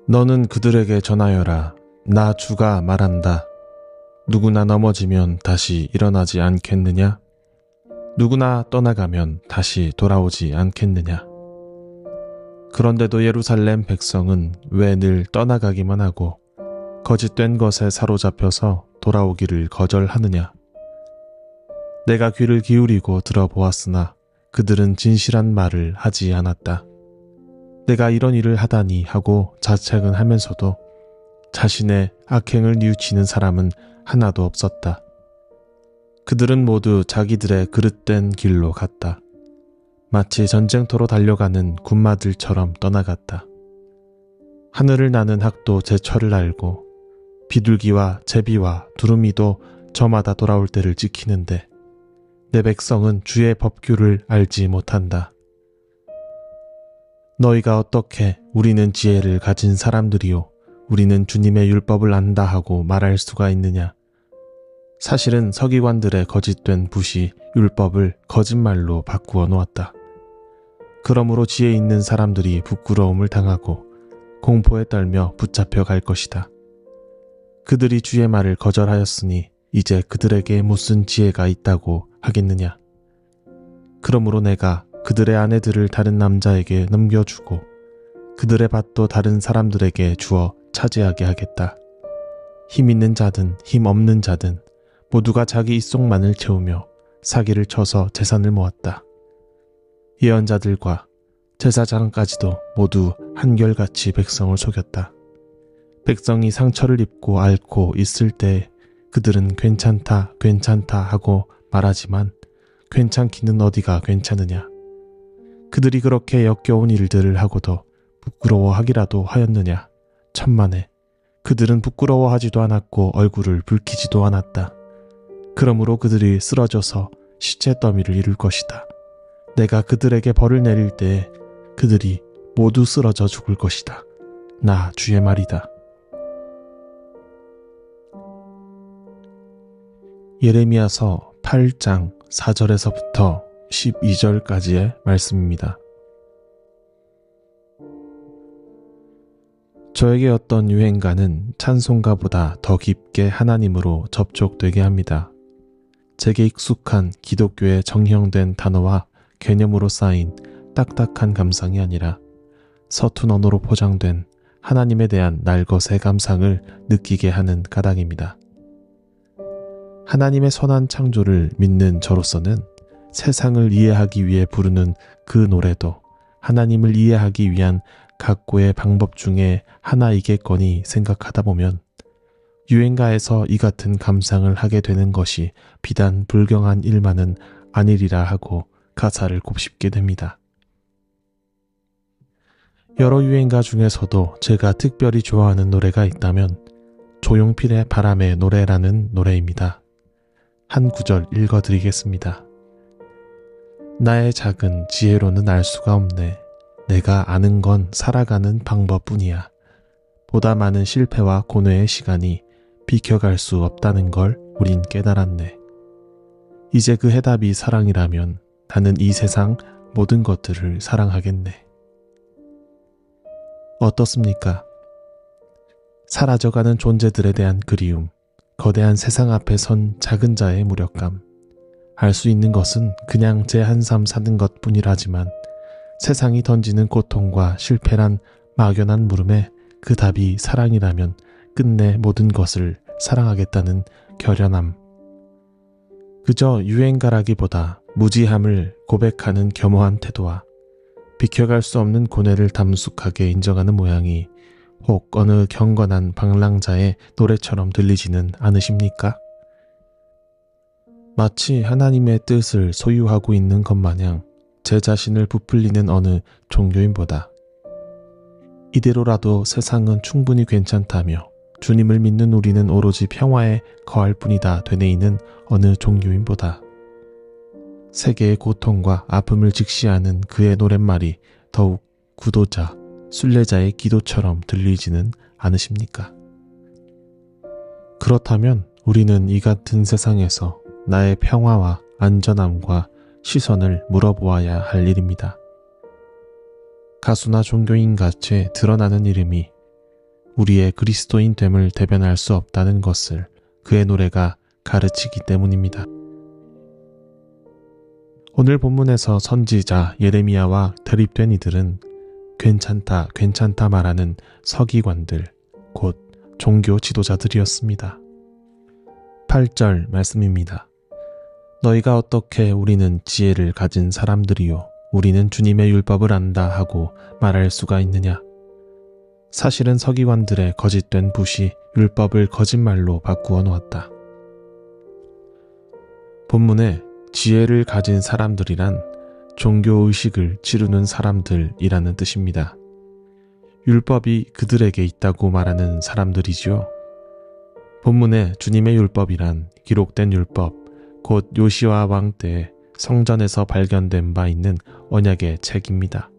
너는 그들에게 전하여라. 나 주가 말한다. 누구나 넘어지면 다시 일어나지 않겠느냐? 누구나 떠나가면 다시 돌아오지 않겠느냐? 그런데도 예루살렘 백성은 왜 늘 떠나가기만 하고 거짓된 것에 사로잡혀서 돌아오기를 거절하느냐? 내가 귀를 기울이고 들어보았으나 그들은 진실한 말을 하지 않았다. 내가 이런 일을 하다니 하고 자책은 하면서도 자신의 악행을 뉘우치는 사람은 하나도 없었다. 그들은 모두 자기들의 그릇된 길로 갔다. 마치 전쟁터로 달려가는 군마들처럼 떠나갔다. 하늘을 나는 학도 제철을 알고 비둘기와 제비와 두루미도 저마다 돌아올 때를 지키는데 내 백성은 주의 법규를 알지 못한다. 너희가 어떻게 우리는 지혜를 가진 사람들이요 우리는 주님의 율법을 안다 하고 말할 수가 있느냐? 사실은 서기관들의 거짓된 붓이 율법을 거짓말로 바꾸어 놓았다. 그러므로 지혜 있는 사람들이 부끄러움을 당하고 공포에 떨며 붙잡혀 갈 것이다. 그들이 주의 말을 거절하였으니 이제 그들에게 무슨 지혜가 있다고 하겠느냐? 그러므로 내가 그들의 아내들을 다른 남자에게 넘겨주고 그들의 밭도 다른 사람들에게 주어 차지하게 하겠다. 힘 있는 자든 힘 없는 자든 모두가 자기 입속만을 채우며 사기를 쳐서 재산을 모았다. 예언자들과 제사장까지도 모두 한결같이 백성을 속였다. 백성이 상처를 입고 앓고 있을 때 그들은 괜찮다 괜찮다 하고 말하지만 괜찮기는 어디가 괜찮으냐. 그들이 그렇게 역겨운 일들을 하고도 부끄러워하기라도 하였느냐. 천만에 그들은 부끄러워하지도 않았고 얼굴을 붉히지도 않았다. 그러므로 그들이 쓰러져서 시체 더미를 이룰 것이다. 내가 그들에게 벌을 내릴 때에 그들이 모두 쓰러져 죽을 것이다. 나 주의 말이다. 예레미야서 8장 4절에서부터 12절까지의 말씀입니다. 저에게 어떤 유행가는 찬송가보다 더 깊게 하나님으로 접촉되게 합니다. 제게 익숙한 기독교의 정형된 단어와 개념으로 쌓인 딱딱한 감상이 아니라 서툰 언어로 포장된 하나님에 대한 날것의 감상을 느끼게 하는 까닭입니다. 하나님의 선한 창조를 믿는 저로서는 세상을 이해하기 위해 부르는 그 노래도 하나님을 이해하기 위한 각고의 방법 중에 하나이겠거니 생각하다 보면 유행가에서 이 같은 감상을 하게 되는 것이 비단 불경한 일만은 아니리라 하고 가사를 곱씹게 됩니다. 여러 유행가 중에서도 제가 특별히 좋아하는 노래가 있다면 조용필의 바람의 노래라는 노래입니다. 한 구절 읽어드리겠습니다. 나의 작은 지혜로는 알 수가 없네. 내가 아는 건 살아가는 방법뿐이야. 보다 많은 실패와 고뇌의 시간이 비켜갈 수 없다는 걸 우린 깨달았네. 이제 그 해답이 사랑이라면 나는 이 세상 모든 것들을 사랑하겠네. 어떻습니까? 사라져가는 존재들에 대한 그리움, 거대한 세상 앞에 선 작은 자의 무력감. 알 수 있는 것은 그냥 제 한삼 사는 것뿐이라지만 세상이 던지는 고통과 실패란 막연한 물음에 그 답이 사랑이라면 끝내 모든 것을 사랑하겠다는 결연함. 그저 유행가라기보다 무지함을 고백하는 겸허한 태도와 비켜갈 수 없는 고뇌를 담숙하게 인정하는 모양이 혹 어느 경건한 방랑자의 노래처럼 들리지는 않으십니까? 마치 하나님의 뜻을 소유하고 있는 것 마냥 제 자신을 부풀리는 어느 종교인보다 이대로라도 세상은 충분히 괜찮다며 주님을 믿는 우리는 오로지 평화에 거할 뿐이다 되뇌이는 어느 종교인보다 세계의 고통과 아픔을 직시하는 그의 노랫말이 더욱 구도자, 순례자의 기도처럼 들리지는 않으십니까? 그렇다면 우리는 이 같은 세상에서 나의 평화와 안전함과 시선을 물어보아야 할 일입니다. 가수나 종교인 같이 드러나는 이름이 우리의 그리스도인됨을 대변할 수 없다는 것을 그의 노래가 가르치기 때문입니다. 오늘 본문에서 선지자 예레미야와 대립된 이들은 괜찮다, 괜찮다 말하는 서기관들, 곧 종교 지도자들이었습니다. 8절 말씀입니다. 너희가 어떻게 우리는 지혜를 가진 사람들이요 우리는 주님의 율법을 안다 하고 말할 수가 있느냐. 사실은 서기관들의 거짓된 붓이 율법을 거짓말로 바꾸어 놓았다. 본문에 지혜를 가진 사람들이란 종교의식을 지르는 사람들이라는 뜻입니다. 율법이 그들에게 있다고 말하는 사람들이지요. 본문에 주님의 율법이란 기록된 율법, 곧 요시야 왕 때에 성전에서 발견된 바 있는 언약의 책입니다.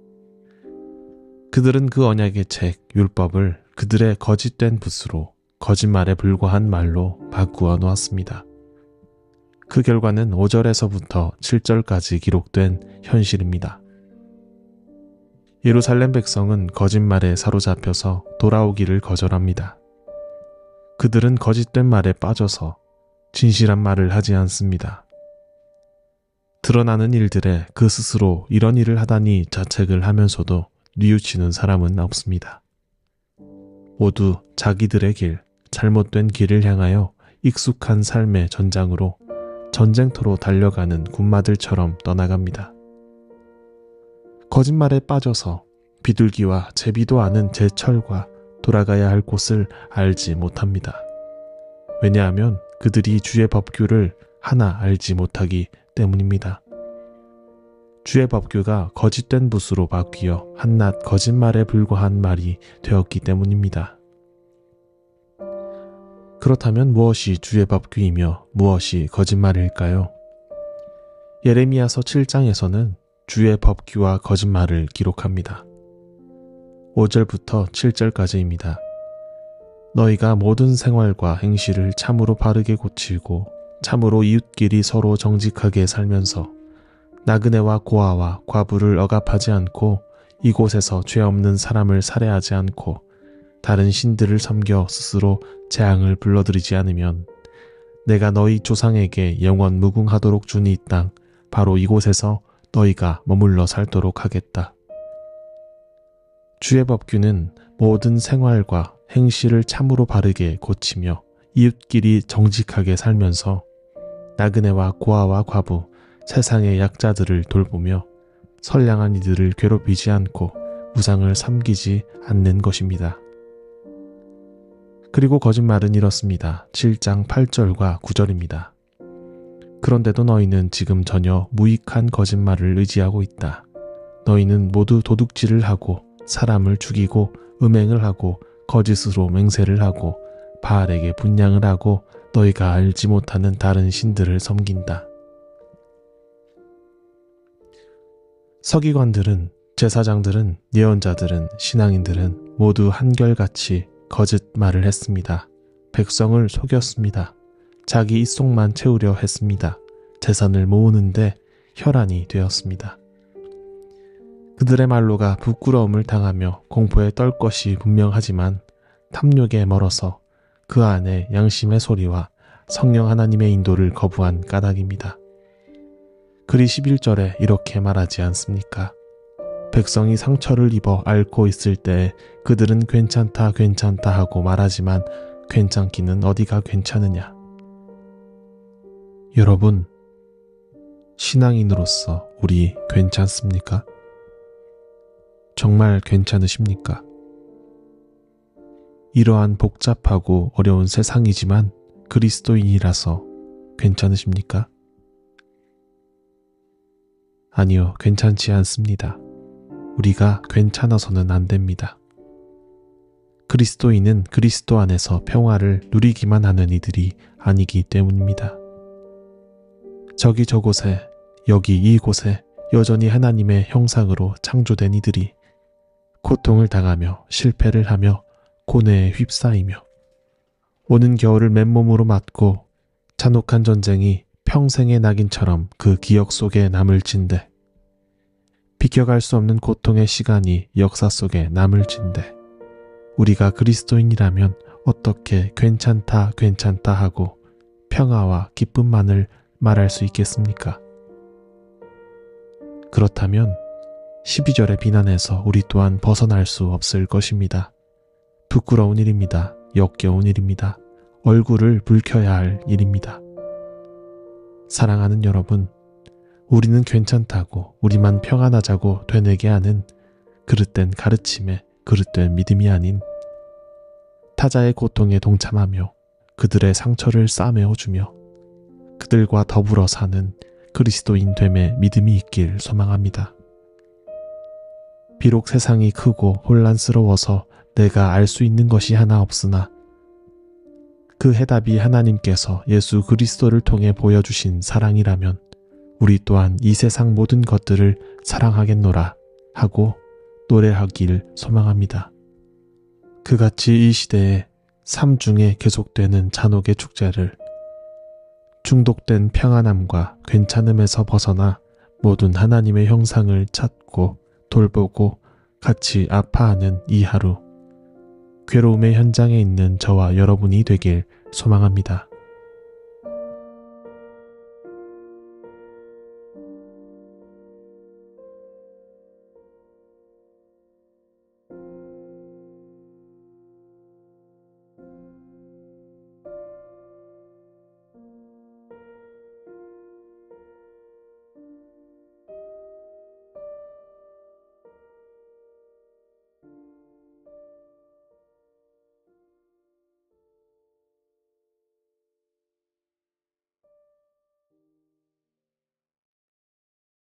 그들은 그 언약의 책, 율법을 그들의 거짓된 붓으로 거짓말에 불과한 말로 바꾸어 놓았습니다. 그 결과는 5절에서부터 7절까지 기록된 현실입니다. 예루살렘 백성은 거짓말에 사로잡혀서 돌아오기를 거절합니다. 그들은 거짓된 말에 빠져서 진실한 말을 하지 않습니다. 드러나는 일들에 그 스스로 이런 일을 하다니 자책을 하면서도 뉘우치는 사람은 없습니다. 모두 자기들의 길, 잘못된 길을 향하여 익숙한 삶의 전장으로 전쟁터로 달려가는 군마들처럼 떠나갑니다. 거짓말에 빠져서 비둘기와 제비도 아는 제철과 돌아가야 할 곳을 알지 못합니다. 왜냐하면 그들이 주의 법규를 하나 알지 못하기 때문입니다. 주의 법규가 거짓된 붓으로 바뀌어 한낱 거짓말에 불과한 말이 되었기 때문입니다. 그렇다면 무엇이 주의 법규이며 무엇이 거짓말일까요? 예레미야서 7장에서는 주의 법규와 거짓말을 기록합니다. 5절부터 7절까지입니다. 너희가 모든 생활과 행실을 참으로 바르게 고치고 참으로 이웃끼리 서로 정직하게 살면서 나그네와 고아와 과부를 억압하지 않고 이곳에서 죄 없는 사람을 살해하지 않고 다른 신들을 섬겨 스스로 재앙을 불러들이지 않으면 내가 너희 조상에게 영원 무궁하도록 준 이 땅 바로 이곳에서 너희가 머물러 살도록 하겠다. 주의 법규는 모든 생활과 행실을 참으로 바르게 고치며 이웃끼리 정직하게 살면서 나그네와 고아와 과부, 세상의 약자들을 돌보며 선량한 이들을 괴롭히지 않고 우상을 섬기지 않는 것입니다. 그리고 거짓말은 이렇습니다. 7장 8절과 9절입니다. 그런데도 너희는 지금 전혀 무익한 거짓말을 의지하고 있다. 너희는 모두 도둑질을 하고 사람을 죽이고 음행을 하고 거짓으로 맹세를 하고 바알에게 분향을 하고 너희가 알지 못하는 다른 신들을 섬긴다. 서기관들은, 제사장들은, 예언자들은, 신앙인들은 모두 한결같이 거짓말을 했습니다. 백성을 속였습니다. 자기 입속만 채우려 했습니다. 재산을 모으는데 혈안이 되었습니다. 그들의 말로가 부끄러움을 당하며 공포에 떨 것이 분명하지만 탐욕에 멀어서 그 안에 양심의 소리와 성령 하나님의 인도를 거부한 까닭입니다. 그리 11절에 이렇게 말하지 않습니까? 백성이 상처를 입어 앓고 있을 때에 그들은 괜찮다 괜찮다 하고 말하지만 괜찮기는 어디가 괜찮으냐. 여러분, 신앙인으로서 우리 괜찮습니까? 정말 괜찮으십니까? 이러한 복잡하고 어려운 세상이지만 그리스도인이라서 괜찮으십니까? 아니요, 괜찮지 않습니다. 우리가 괜찮아서는 안 됩니다. 그리스도인은 그리스도 안에서 평화를 누리기만 하는 이들이 아니기 때문입니다. 저기 저곳에, 여기 이곳에 여전히 하나님의 형상으로 창조된 이들이 고통을 당하며 실패를 하며 고뇌에 휩싸이며 오는 겨울을 맨몸으로 맞고 잔혹한 전쟁이 평생의 낙인처럼 그 기억 속에 남을진데 비껴갈 수 없는 고통의 시간이 역사 속에 남을진대 우리가 그리스도인이라면 어떻게 괜찮다 하고 평화와 기쁨만을 말할 수 있겠습니까? 그렇다면 12절의 비난에서 우리 또한 벗어날 수 없을 것입니다. 부끄러운 일입니다. 역겨운 일입니다. 얼굴을 붉혀야 할 일입니다. 사랑하는 여러분, 우리는 괜찮다고 우리만 평안하자고 되뇌게 하는 그릇된 가르침에 그릇된 믿음이 아닌 타자의 고통에 동참하며 그들의 상처를 싸매어주며 그들과 더불어 사는 그리스도인 됨의 믿음이 있길 소망합니다. 비록 세상이 크고 혼란스러워서 내가 알 수 있는 것이 하나 없으나 그 해답이 하나님께서 예수 그리스도를 통해 보여주신 사랑이라면 우리 또한 이 세상 모든 것들을 사랑하겠노라 하고 노래하길 소망합니다. 그같이 이 시대에 삶 중에 계속되는 잔혹의 축제를 중독된 평안함과 괜찮음에서 벗어나 모든 하나님의 형상을 찾고 돌보고 같이 아파하는 이 하루, 괴로움의 현장에 있는 저와 여러분이 되길 소망합니다.